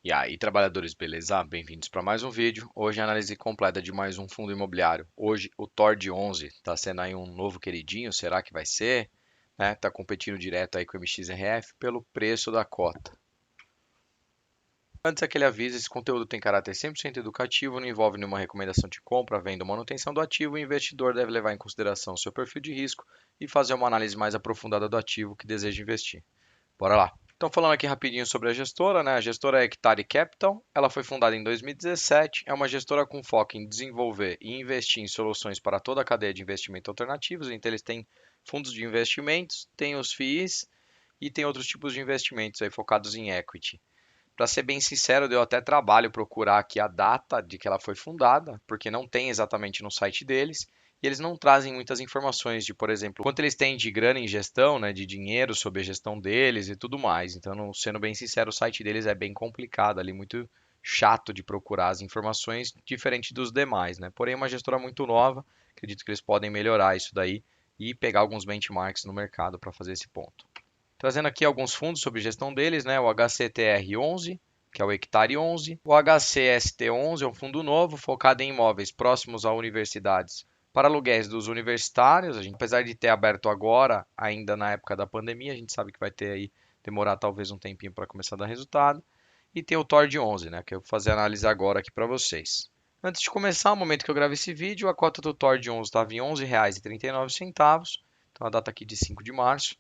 E aí, trabalhadores, beleza? Bem-vindos para mais um vídeo. Hoje a análise completa de mais um fundo imobiliário. Hoje o TORD11 está sendo aí um novo queridinho, será que vai ser? Né? Tá competindo direto aí com o MXRF pelo preço da cota. Antes aquele aviso, esse conteúdo tem caráter 100% educativo, não envolve nenhuma recomendação de compra, venda ou manutenção do ativo. O investidor deve levar em consideração seu perfil de risco e fazer uma análise mais aprofundada do ativo que deseja investir. Bora lá. Então, falando aqui rapidinho sobre a gestora, né? A gestora é Hectare Capital. Ela foi fundada em 2017. É uma gestora com foco em desenvolver e investir em soluções para toda a cadeia de investimento alternativos. Então, eles têm fundos de investimentos, têm os FIIs e tem outros tipos de investimentos aí focados em equity. Para ser bem sincero, deu até trabalho procurar aqui a data de que ela foi fundada, porque não tem exatamente no site deles. E eles não trazem muitas informações de, por exemplo, quanto eles têm de grana em gestão, né, de dinheiro sobre a gestão deles e tudo mais. Então, sendo bem sincero, o site deles é bem complicado ali, muito chato de procurar as informações, diferente dos demais, né? Porém, é uma gestora muito nova, acredito que eles podem melhorar isso daí e pegar alguns benchmarks no mercado para fazer esse ponto. Trazendo aqui alguns fundos sobre gestão deles, né? O HCTR11, que é o Hectare 11. O HCST11 é um fundo novo focado em imóveis próximos a universidades para aluguéis dos universitários. Apesar de ter aberto agora, ainda na época da pandemia, a gente sabe que vai ter aí, demorar talvez um tempinho para começar a dar resultado. E tem o TORD 11, né? Que eu vou fazer a análise agora aqui para vocês. Antes de começar, no momento que eu gravo esse vídeo, a cota do TORD 11 estava em R$ 11,39. Então a data aqui de 5 de março.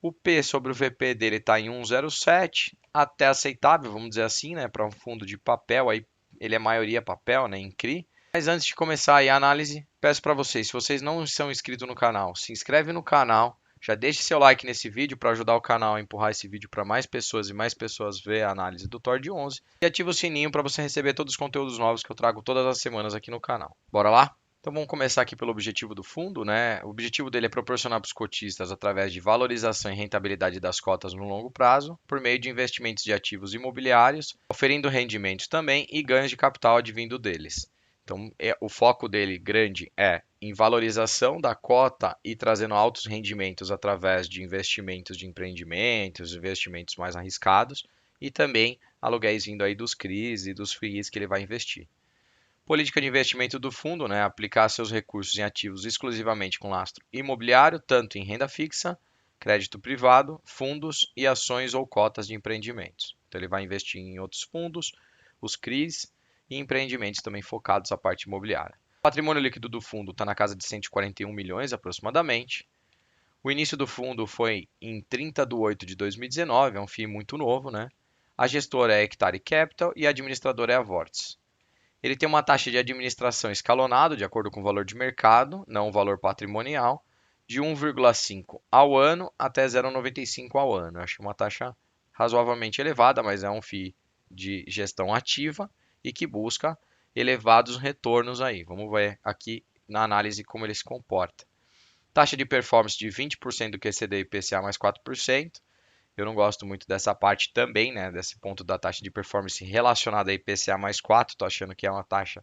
O P sobre o VP dele está em 1,07, até aceitável, vamos dizer assim, né? Para um fundo de papel, aí ele é maioria papel, né? Em CRI. Mas antes de começar aí a análise, peço para vocês, se vocês não são inscritos no canal, se inscreve no canal, já deixe seu like nesse vídeo para ajudar o canal a empurrar esse vídeo para mais pessoas e mais pessoas ver a análise do TORD 11 e ativa o sininho para você receber todos os conteúdos novos que eu trago todas as semanas aqui no canal. Bora lá? Então vamos começar aqui pelo objetivo do fundo, né? O objetivo dele é proporcionar para os cotistas através de valorização e rentabilidade das cotas no longo prazo, por meio de investimentos de ativos imobiliários, oferindo rendimentos também e ganhos de capital advindo deles. Então, o foco dele grande é em valorização da cota e trazendo altos rendimentos através de investimentos de empreendimentos, investimentos mais arriscados e também aluguéis vindo aí dos CRIs e dos FIIs que ele vai investir. Política de investimento do fundo, né? Aplicar seus recursos em ativos exclusivamente com lastro imobiliário, tanto em renda fixa, crédito privado, fundos e ações ou cotas de empreendimentos. Então ele vai investir em outros fundos, os CRIs e empreendimentos também focados à parte imobiliária. O patrimônio líquido do fundo está na casa de 141 milhões aproximadamente. O início do fundo foi em 30 de 8 de 2019, é um FII muito novo, né? A gestora é Hectare Capital e a administradora é a Vortis. Ele tem uma taxa de administração escalonado, de acordo com o valor de mercado, não o valor patrimonial, de 1,5 ao ano até 0,95 ao ano. Eu acho uma taxa razoavelmente elevada, mas é um FII de gestão ativa e que busca elevados retornos aí. Vamos ver aqui na análise como ele se comporta. Taxa de performance de 20% do QCD e IPCA mais 4%. Eu não gosto muito dessa parte também, né? Desse ponto da taxa de performance relacionada a IPCA mais 4. Estou achando que é uma taxa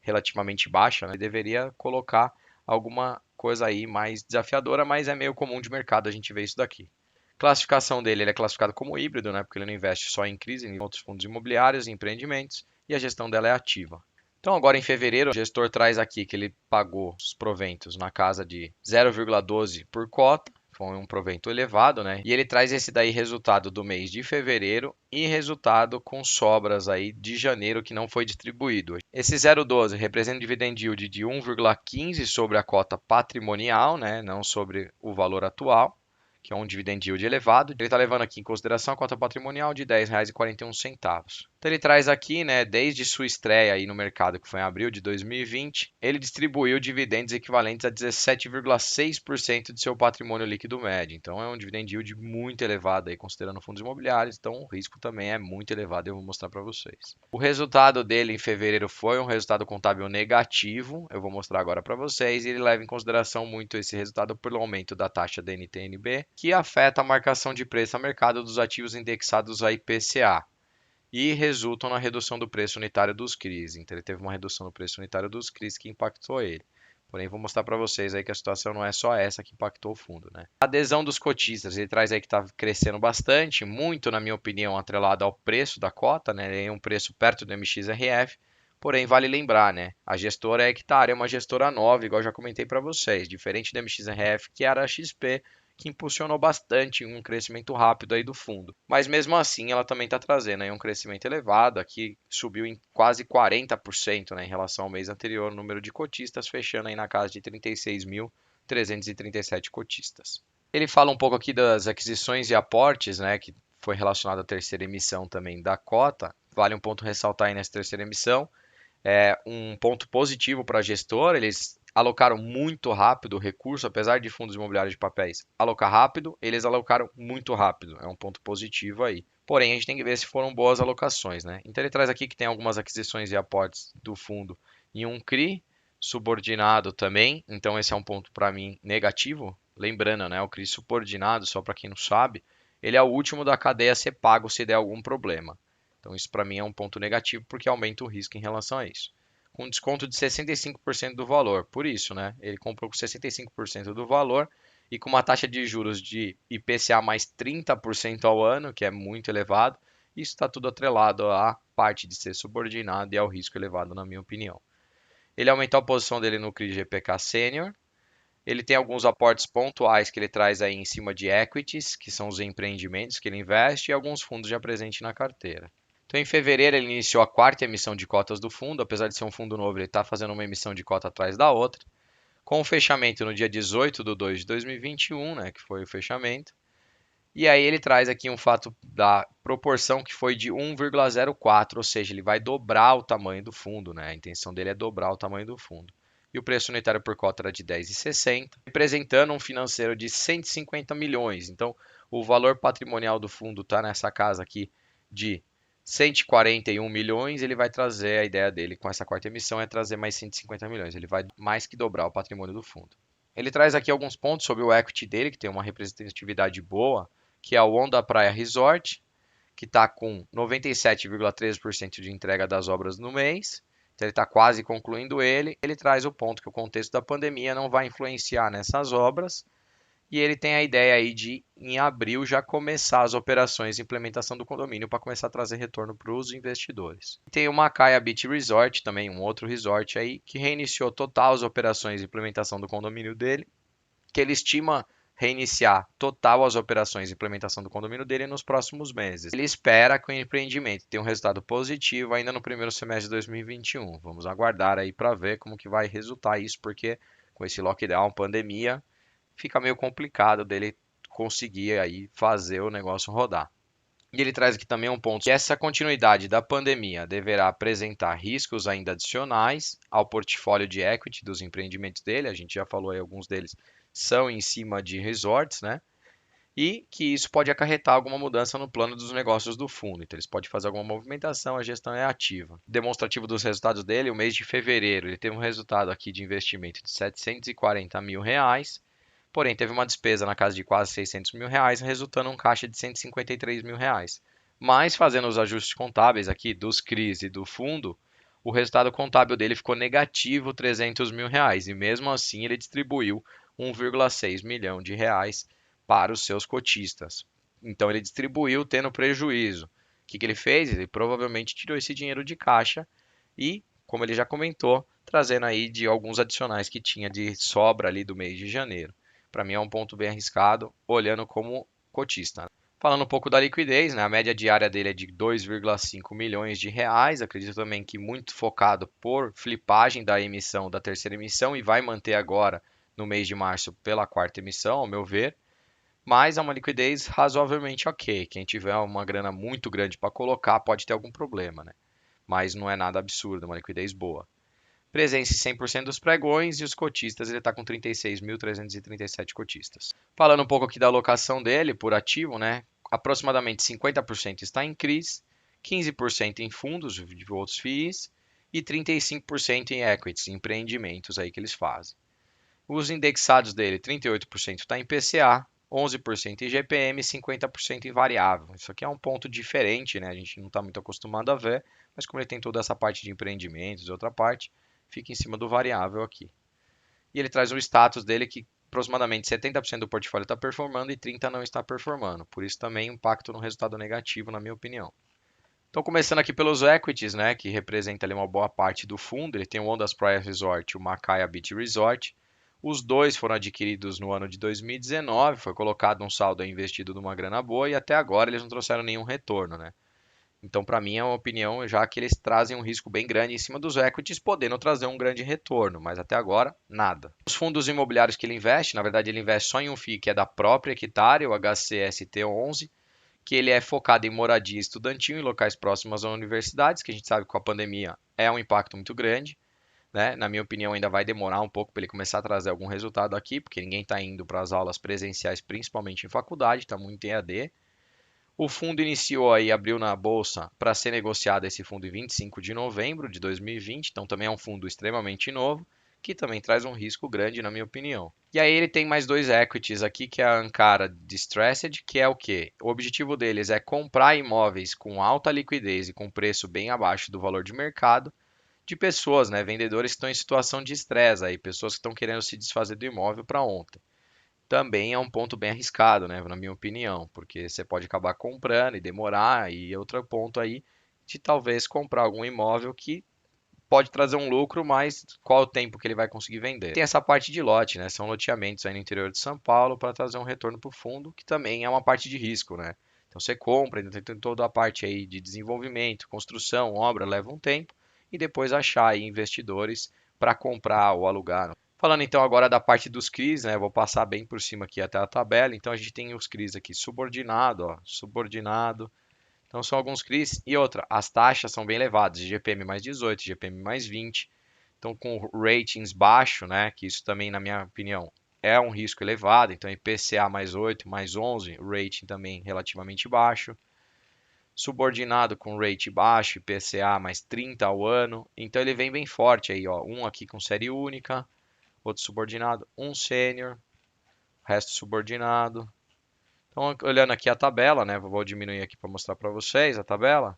relativamente baixa, né? Deveria colocar alguma coisa aí mais desafiadora, mas é meio comum de mercado a gente ver isso daqui. Classificação dele, ele é classificado como híbrido, né? Porque ele não investe só em crise, em outros fundos imobiliários, em empreendimentos, e a gestão dela é ativa. Então, agora em fevereiro, o gestor traz aqui que ele pagou os proventos na casa de 0,12 por cota, foi um provento elevado, né? E ele traz esse daí resultado do mês de fevereiro e resultado com sobras aí de janeiro que não foi distribuído. Esse 0,12 representa um dividend yield de 1,15 sobre a cota patrimonial, né? Não sobre o valor atual, que é um dividend yield elevado. Ele está levando aqui em consideração a cota patrimonial de R$ 10,41. Então ele traz aqui, né, desde sua estreia aí no mercado, que foi em abril de 2020, ele distribuiu dividendos equivalentes a 17,6% de seu patrimônio líquido médio. Então é um dividend yield muito elevado aí, considerando fundos imobiliários, então o risco também é muito elevado, eu vou mostrar para vocês. O resultado dele em fevereiro foi um resultado contábil negativo, eu vou mostrar agora para vocês, e ele leva em consideração muito esse resultado pelo aumento da taxa da NTNB, que afeta a marcação de preço a mercado dos ativos indexados a IPCA e resultam na redução do preço unitário dos CRIs. Então ele teve uma redução no preço unitário dos CRIs que impactou ele. Porém, vou mostrar para vocês aí que a situação não é só essa que impactou o fundo, né? A adesão dos cotistas, ele traz aí que está crescendo bastante, muito, na minha opinião, atrelado ao preço da cota, né? É um preço perto do MXRF. Porém, vale lembrar, né? A gestora é hectare, é uma gestora nova, igual eu já comentei para vocês, diferente do MXRF, que era a XP, que impulsionou bastante um crescimento rápido aí do fundo. Mas mesmo assim, ela também está trazendo aí um crescimento elevado, aqui subiu em quase 40%, né, em relação ao mês anterior, o número de cotistas, fechando aí na casa de 36.337 cotistas. Ele fala um pouco aqui das aquisições e aportes, né, que foi relacionado à terceira emissão também da cota. Vale um ponto ressaltar aí nessa terceira emissão, um ponto positivo para a gestora, eles alocaram muito rápido o recurso, apesar de fundos imobiliários de papéis alocar rápido, eles alocaram muito rápido, é um ponto positivo aí. Porém, a gente tem que ver se foram boas alocações, né? Então ele traz aqui que tem algumas aquisições e aportes do fundo em um CRI subordinado também, então esse é um ponto para mim negativo. Lembrando, né, o CRI subordinado, só para quem não sabe, ele é o último da cadeia a ser pago se der algum problema. Então, isso para mim é um ponto negativo porque aumenta o risco em relação a isso. Com desconto de 65% do valor. Por isso, né? Ele comprou com 65% do valor e com uma taxa de juros de IPCA mais 30% ao ano, que é muito elevado. Isso está tudo atrelado à parte de ser subordinado e ao risco elevado, na minha opinião. Ele aumentou a posição dele no CRI GPK Senior. Ele tem alguns aportes pontuais que ele traz aí em cima de equities, que são os empreendimentos que ele investe, e alguns fundos já presentes na carteira. Então, em fevereiro, ele iniciou a quarta emissão de cotas do fundo. Apesar de ser um fundo novo, ele está fazendo uma emissão de cota atrás da outra. Com o fechamento no dia 18 de 2 de 2021, né, que foi o fechamento. E aí ele traz aqui um fato da proporção que foi de 1,04, ou seja, ele vai dobrar o tamanho do fundo, né? A intenção dele é dobrar o tamanho do fundo. E o preço unitário por cota era de 10,60, representando um financeiro de 150 milhões. Então, o valor patrimonial do fundo está nessa casa aqui de 141 milhões. Ele vai trazer, a ideia dele com essa quarta emissão é trazer mais 150 milhões. Ele vai mais que dobrar o patrimônio do fundo. Ele traz aqui alguns pontos sobre o equity dele, que tem uma representatividade boa, que é o Onda Praia Resort, que está com 97,13% de entrega das obras no mês. Então ele está quase concluindo ele. Ele traz o ponto que o contexto da pandemia não vai influenciar nessas obras. E ele tem a ideia aí de, em abril, já começar as operações de implementação do condomínio para começar a trazer retorno para os investidores. Tem o Macaia Beach Resort, também um outro resort aí, que reiniciou total as operações de implementação do condomínio dele, que ele estima reiniciar total as operações de implementação do condomínio dele nos próximos meses. Ele espera que o empreendimento tenha um resultado positivo ainda no primeiro semestre de 2021. Vamos aguardar aí para ver como que vai resultar isso, porque com esse lockdown, pandemia, fica meio complicado dele conseguir aí fazer o negócio rodar. E ele traz aqui também um ponto que essa continuidade da pandemia deverá apresentar riscos ainda adicionais ao portfólio de equity dos empreendimentos dele. A gente já falou aí, alguns deles são em cima de resorts, né? E que isso pode acarretar alguma mudança no plano dos negócios do fundo. Então, eles podem fazer alguma movimentação, a gestão é ativa. Demonstrativo dos resultados dele, o mês de fevereiro, ele teve um resultado aqui de investimento de 740 mil reais, porém teve uma despesa na casa de quase 600 mil reais, resultando em um caixa de 153 mil reais. Mas, fazendo os ajustes contábeis aqui dos CRIs e do fundo, o resultado contábil dele ficou negativo 300 mil reais, e mesmo assim ele distribuiu 1,6 milhão de reais para os seus cotistas. Então ele distribuiu tendo prejuízo. O que ele fez? Ele provavelmente tirou esse dinheiro de caixa e, como ele já comentou, trazendo aí de alguns adicionais que tinha de sobra ali do mês de janeiro. Para mim é um ponto bem arriscado, olhando como cotista. Falando um pouco da liquidez, né? A média diária dele é de 2,5 milhões de reais. Acredito também que muito focado por flipagem da emissão, da terceira emissão, e vai manter agora no mês de março pela quarta emissão, ao meu ver. Mas é uma liquidez razoavelmente ok. Quem tiver uma grana muito grande para colocar pode ter algum problema, né? Mas não é nada absurdo, é uma liquidez boa. Presença em 100% dos pregões e os cotistas, ele está com 36.337 cotistas. Falando um pouco aqui da alocação dele por ativo, né? Aproximadamente 50% está em CRIs, 15% em fundos de outros FIIs e 35% em equities, empreendimentos aí que eles fazem. Os indexados dele, 38% está em PCA, 11% em GPM e 50% em variável. Isso aqui é um ponto diferente, né? A gente não está muito acostumado a ver, mas como ele tem toda essa parte de empreendimentos e outra parte, fica em cima do variável aqui. e ele traz o status dele que aproximadamente 70% do portfólio está performando e 30% não está performando. Por isso também impacto no resultado negativo, na minha opinião. Então, começando aqui pelos equities, né, que representa ali uma boa parte do fundo, ele tem o Ondas Praia Resort e o Macaya Beach Resort. Os dois foram adquiridos no ano de 2019, foi colocado um saldo aí investido numa grana boa e até agora eles não trouxeram nenhum retorno, né? Então, para mim, é uma opinião já que eles trazem um risco bem grande em cima dos equities, podendo trazer um grande retorno, mas até agora, nada. Os fundos imobiliários que ele investe, na verdade, ele investe só em um FII que é da própria Hectare, o HCST11, que ele é focado em moradia estudantil em locais próximos às universidades, que a gente sabe que com a pandemia é um impacto muito grande. Né? Na minha opinião, ainda vai demorar um pouco para ele começar a trazer algum resultado aqui, porque ninguém está indo para as aulas presenciais, principalmente em faculdade, está muito em AD. O fundo iniciou aí, abriu na bolsa para ser negociado esse fundo em 25 de novembro de 2020, então também é um fundo extremamente novo, que também traz um risco grande, na minha opinião. E aí ele tem mais dois equities aqui, que é a Ankara Distressed, que é o quê? O objetivo deles é comprar imóveis com alta liquidez e com preço bem abaixo do valor de mercado, de pessoas, né, vendedores que estão em situação de estresse aí, pessoas que estão querendo se desfazer do imóvel para ontem. Também é um ponto bem arriscado, né, na minha opinião, porque você pode acabar comprando e demorar, e outro ponto aí de talvez comprar algum imóvel que pode trazer um lucro, mas qual o tempo que ele vai conseguir vender? Tem essa parte de lote, né? São loteamentos aí no interior de São Paulo para trazer um retorno para o fundo, que também é uma parte de risco, né? Então você compra, ainda tem toda a parte aí de desenvolvimento, construção, obra, leva um tempo, e depois achar aí investidores para comprar ou alugar. Falando então agora da parte dos CRIs, né? Eu vou passar bem por cima aqui até a tabela. Então a gente tem os CRIs aqui subordinado, ó, subordinado. Então são alguns CRIs. E outra, as taxas são bem elevadas, GPM mais 18, GPM mais 20. Então com ratings baixo, né, que isso também, na minha opinião, é um risco elevado. Então IPCA mais 8, mais 11, rating também relativamente baixo. Subordinado com rate baixo, IPCA mais 30 ao ano. Então ele vem bem forte aí, ó. Um aqui com série única, outro subordinado, um sênior, resto subordinado. Então, olhando aqui a tabela, né? Vou diminuir aqui para mostrar para vocês a tabela.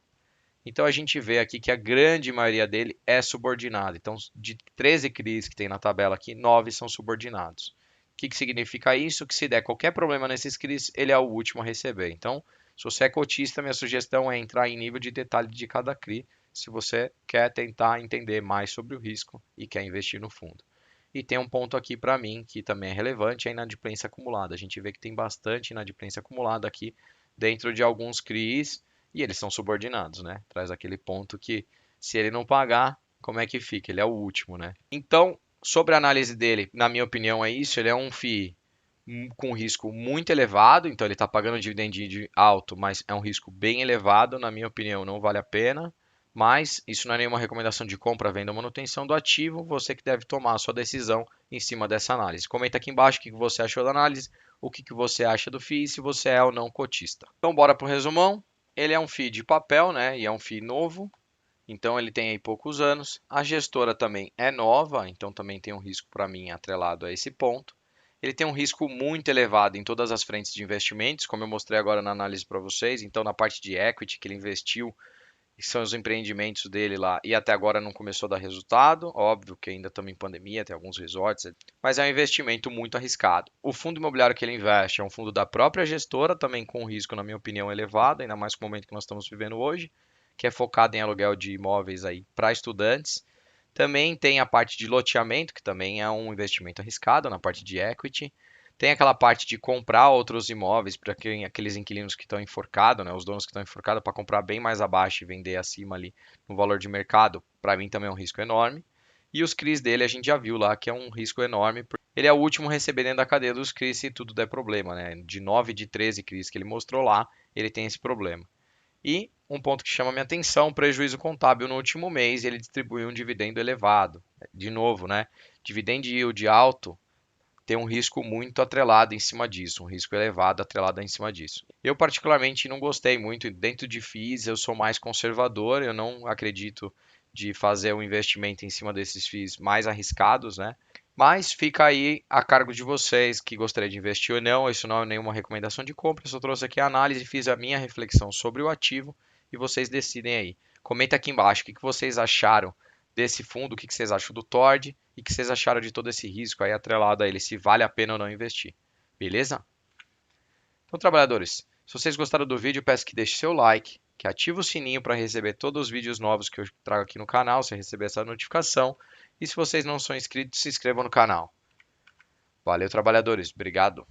Então, a gente vê aqui que a grande maioria dele é subordinado. Então, de 13 CRIs que tem na tabela aqui, 9 são subordinados. O que significa isso? Que se der qualquer problema nesses CRIs, ele é o último a receber. Então, se você é cotista, minha sugestão é entrar em nível de detalhe de cada CRI, se você quer tentar entender mais sobre o risco e quer investir no fundo. E tem um ponto aqui para mim que também é relevante, é a inadimplência acumulada. A gente vê que tem bastante inadimplência acumulada aqui dentro de alguns CRIs e eles são subordinados, né? Traz aquele ponto que se ele não pagar, como é que fica? Ele é o último, né? Então, sobre a análise dele, na minha opinião é isso, ele é um FII com risco muito elevado, então ele está pagando dividend yield alto, mas é um risco bem elevado, na minha opinião não vale a pena. Mas isso não é nenhuma recomendação de compra, venda ou manutenção do ativo, você que deve tomar a sua decisão em cima dessa análise. Comenta aqui embaixo o que você achou da análise, o que você acha do FII e se você é ou não cotista. Então bora para o resumão. Ele é um FII de papel, né? E é um FII novo, então ele tem aí poucos anos. A gestora também é nova, então também tem um risco para mim atrelado a esse ponto. Ele tem um risco muito elevado em todas as frentes de investimentos, como eu mostrei agora na análise para vocês. Então, na parte de equity que ele investiu, que são os empreendimentos dele lá, e até agora não começou a dar resultado. Óbvio que ainda estamos em pandemia, tem alguns resorts, mas é um investimento muito arriscado. O fundo imobiliário que ele investe é um fundo da própria gestora, também com risco, na minha opinião, elevado, ainda mais com o momento que nós estamos vivendo hoje, que é focado em aluguel de imóveis aí para estudantes. Também tem a parte de loteamento, que também é um investimento arriscado na parte de equity. Tem aquela parte de comprar outros imóveis para aqueles inquilinos que estão enforcados, né, os donos que estão enforcados, para comprar bem mais abaixo e vender acima ali no valor de mercado. Para mim também é um risco enorme. E os CRIs dele a gente já viu lá que é um risco enorme. Ele é o último a receber dentro da cadeia dos CRIs se tudo der problema, né? De 9 de 13 CRIs que ele mostrou lá, ele tem esse problema. E um ponto que chama minha atenção, prejuízo contábil no último mês, ele distribuiu um dividendo elevado. De novo, né? Dividend yield alto tem um risco muito atrelado em cima disso, um risco elevado atrelado em cima disso. Eu particularmente não gostei muito, dentro de FIIs eu sou mais conservador, eu não acredito de fazer um investimento em cima desses FIIs mais arriscados, né? Mas fica aí a cargo de vocês que gostariam de investir ou não. Isso não é nenhuma recomendação de compra. Eu só trouxe aqui a análise, fiz a minha reflexão sobre o ativo e vocês decidem aí. Comenta aqui embaixo o que vocês acharam desse fundo, o que vocês acham do Tord e o que vocês acharam de todo esse risco aí atrelado a ele, se vale a pena ou não investir. Beleza? Então, trabalhadores, se vocês gostaram do vídeo, peço que deixe seu like, que ative o sininho para receber todos os vídeos novos que eu trago aqui no canal, você receber essa notificação. E se vocês não são inscritos, se inscrevam no canal. Valeu, trabalhadores. Obrigado.